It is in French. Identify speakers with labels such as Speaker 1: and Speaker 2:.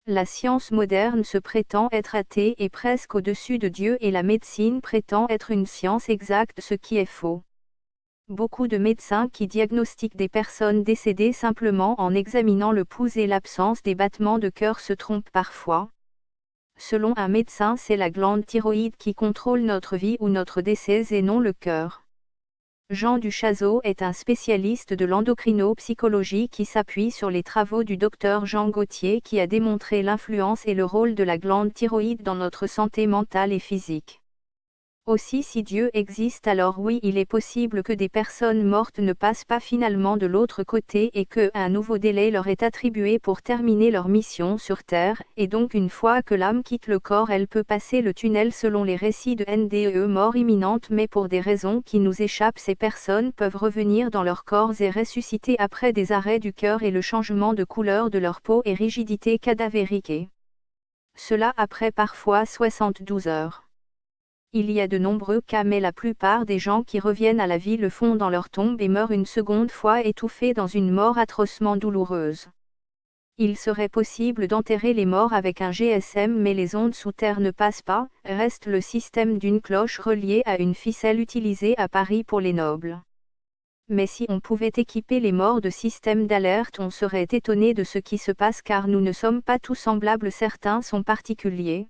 Speaker 1: La science moderne se prétend être athée et presque au-dessus de Dieu et la médecine prétend être une science exacte, ce qui est faux. Beaucoup de médecins qui diagnostiquent des personnes décédées simplement en examinant le pouls et l'absence des battements de cœur se trompent parfois. Selon un médecin, c'est la glande thyroïde qui contrôle notre vie ou notre décès et non le cœur. Jean Duchazot est un spécialiste de l'endocrinopsychologie qui s'appuie sur les travaux du docteur Jean Gauthier qui a démontré l'influence et le rôle de la glande thyroïde dans notre santé mentale et physique. Aussi, si Dieu existe, alors oui, il est possible que des personnes mortes ne passent pas finalement de l'autre côté et qu'un nouveau délai leur est attribué pour terminer leur mission sur Terre, et donc une fois que l'âme quitte le corps, elle peut passer le tunnel selon les récits de NDE, mort imminente, mais pour des raisons qui nous échappent, ces personnes peuvent revenir dans leurs corps et ressusciter après des arrêts du cœur et le changement de couleur de leur peau et rigidité cadavérique. Cela après parfois 72 heures. Il y a de nombreux cas, mais la plupart des gens qui reviennent à la vie le font dans leur tombe et meurent une seconde fois étouffés dans une mort atrocement douloureuse. Il serait possible d'enterrer les morts avec un GSM, mais les ondes sous terre ne passent pas, reste le système d'une cloche reliée à une ficelle utilisée à Paris pour les nobles. Mais si on pouvait équiper les morts de systèmes d'alerte, on serait étonné de ce qui se passe car nous ne sommes pas tous semblables, certains sont particuliers.